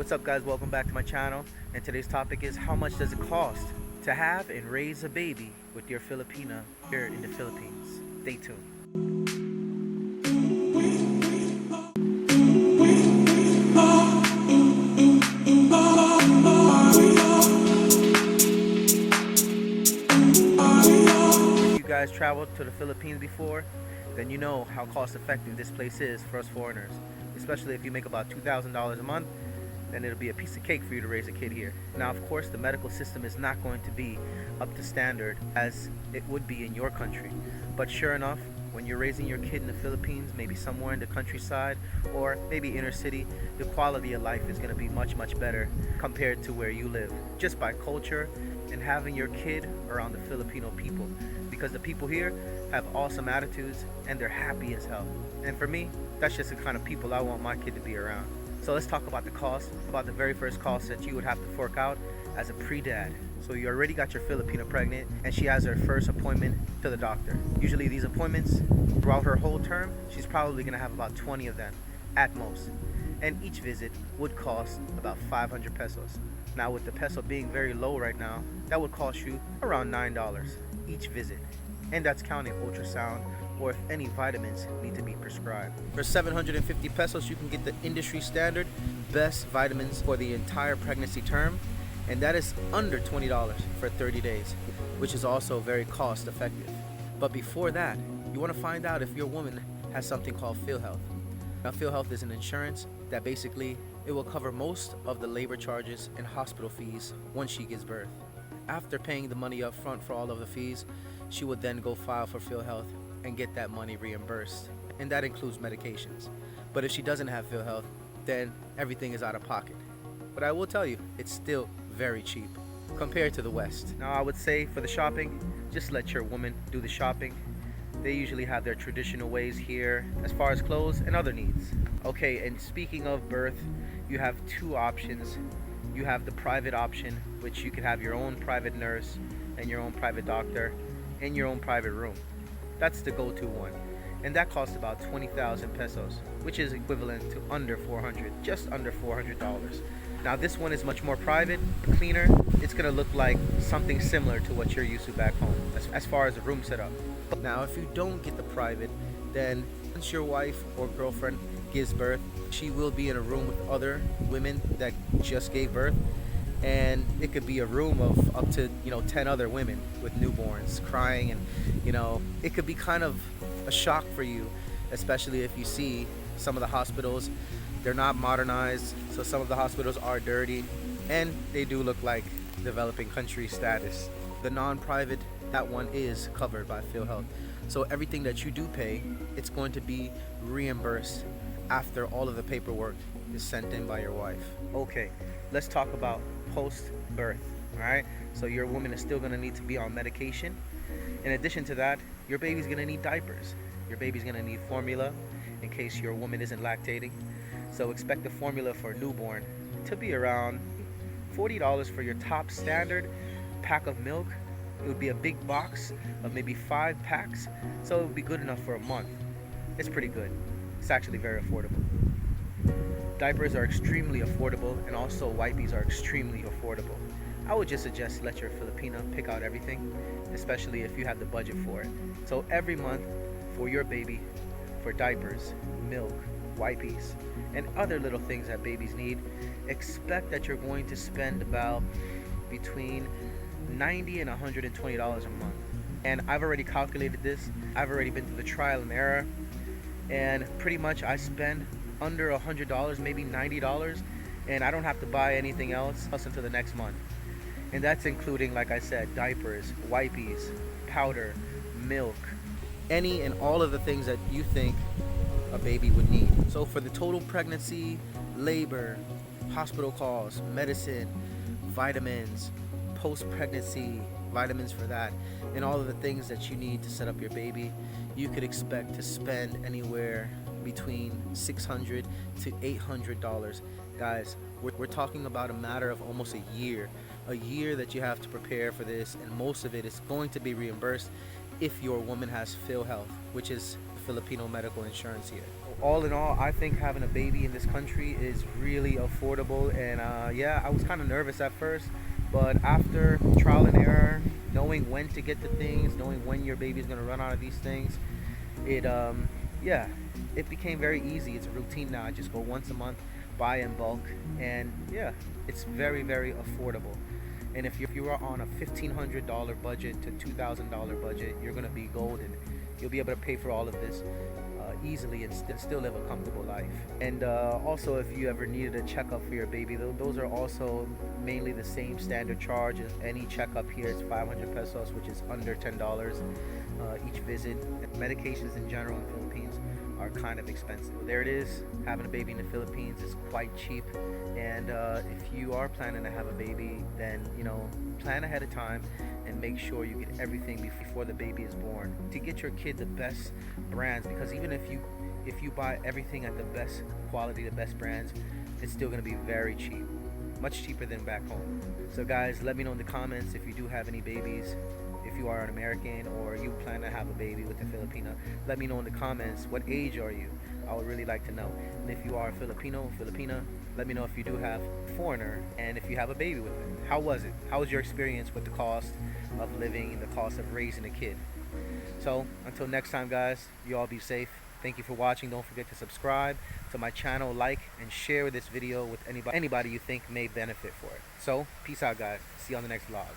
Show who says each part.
Speaker 1: What's up guys, welcome back to my channel, and today's topic is how much does it cost to have and raise a baby with your Filipina here in the Philippines. Stay tuned. If you guys traveled to the Philippines before, then you know how cost effective this place is for us foreigners, especially if you make about $2,000 a month. Then it'll be a piece of cake for you to raise a kid here. Now, of course, the medical system is not going to be up to standard as it would be in your country. But sure enough, when you're raising your kid in the Philippines, maybe somewhere in the countryside or maybe inner city, the quality of life is going to be much better compared to where you live, just by culture and having your kid around the Filipino people, because the people here have awesome attitudes and they're happy as hell. And for me, that's just the kind of people I want my kid to be around. So let's talk about the cost, about the very first cost that you would have to fork out as a pre-dad. So you already got your Filipina pregnant and she has her first appointment to the doctor. Usually these appointments, throughout her whole term, she's probably gonna have about 20 of them at most. And each visit would cost about 500 pesos. Now with the peso being very low right now, that would cost you around $9 each visit. And that's counting ultrasound or if any vitamins need to be prescribed. For 750 pesos, you can get the industry standard best vitamins for the entire pregnancy term, and that is under $20 for 30 days, which is also very cost effective. But before that, you want to find out if your woman has something called PhilHealth. Now, PhilHealth is an insurance that basically it will cover most of the labor charges and hospital fees once she gives birth. After paying the money up front for all of the fees, she would then go file for PhilHealth and get that money reimbursed, and that includes medications. But if she doesn't have PhilHealth, then everything is out of pocket. But I will tell you, it's still very cheap compared to the West. Now I would say for the shopping, just let your woman do the shopping. They usually have their traditional ways here as far as clothes and other needs. Okay, and speaking of birth, you have two options. You have the private option, which you could have your own private nurse and your own private doctor in your own private room. That's the go-to one, and that costs about 20,000 pesos, which is equivalent to under 400, just under $400. Now this one is much more private, cleaner. It's gonna look like something similar to what you're used to back home as far as the room setup. Now if you don't get the private, then once your wife or girlfriend gives birth, she will be in a room with other women that just gave birth, and it could be a room of up to 10 other women with newborns crying, and it could be kind of a shock for you, especially if you see some of the hospitals, they're not modernized, so some of the hospitals are dirty and they do look like developing country status. The non-private, that one is covered by PhilHealth, so everything that you do pay, it's going to be reimbursed after all of the paperwork is sent in by your wife. Okay, let's talk about post-birth. All right, so your woman is still going to need to be on medication. In addition to that, your baby's going to need diapers. Your baby's going to need formula in case your woman isn't lactating. So expect the formula for a newborn to be around $40 for your top standard pack of milk. It would be a big box of maybe 5 packs, so it would be good enough for a month. It's pretty good. It's actually very affordable. Diapers are extremely affordable, and also wipes are extremely affordable. I would just suggest let your Filipina pick out everything, especially if you have the budget for it. So every month for your baby, for diapers, milk, wipes, and other little things that babies need, expect that you're going to spend about between $90 and $120 a month. And I've already calculated this. I've already been through the trial and error, and pretty much I spend under $100, maybe $90, and I don't have to buy anything else until the next month. And that's including, like I said, diapers, wipes, powder, milk, any and all of the things that you think a baby would need. So for the total pregnancy, labor, hospital calls, medicine, vitamins, post-pregnancy vitamins for that, and all of the things that you need to set up your baby, you could expect to spend anywhere between $600 to $800. Guys, we're talking about a matter of almost a year that you have to prepare for this, and most of it is going to be reimbursed if your woman has PhilHealth, which is Filipino medical insurance here. all in all, I think having a baby in this country is really affordable. And yeah, I was kind of nervous at first, but after trial and error, knowing when to get the things, knowing when your baby's gonna run out of these things, it yeah, it became very easy. It's a routine now. I just go once a month, buy in bulk, and yeah, it's very very affordable. And if you are on a $1,500 budget to $2,000 budget, you're gonna be golden. You'll be able to pay for all of this easily and still live a comfortable life. And also, if you ever needed a checkup for your baby, those are also mainly the same standard charge as any checkup here. It's 500 pesos, which is under $10 each visit. Medications in general in the Philippines are kind of expensive. There it is. Having a baby in the Philippines is quite cheap. And if you are planning to have a baby, then plan ahead of time and make sure you get everything before the baby is born to get your kid the best brands. Because even if you buy everything at the best quality, the best brands, it's still going to be very cheap, much cheaper than back home. So guys, let me know in the comments if you do have any babies. If you are an American or you plan to have a baby with a Filipina, let me know in the comments, what age are you? I would really like to know. And if you are a Filipino, Filipina, let me know if you do have a foreigner and if you have a baby with it. How was it? How was your experience with the cost of living and the cost of raising a kid? So until next time, guys, you all be safe. Thank you for watching. Don't forget to subscribe to my channel, like, and share this video with anybody you think may benefit for it. So peace out, guys. See you on the next vlog.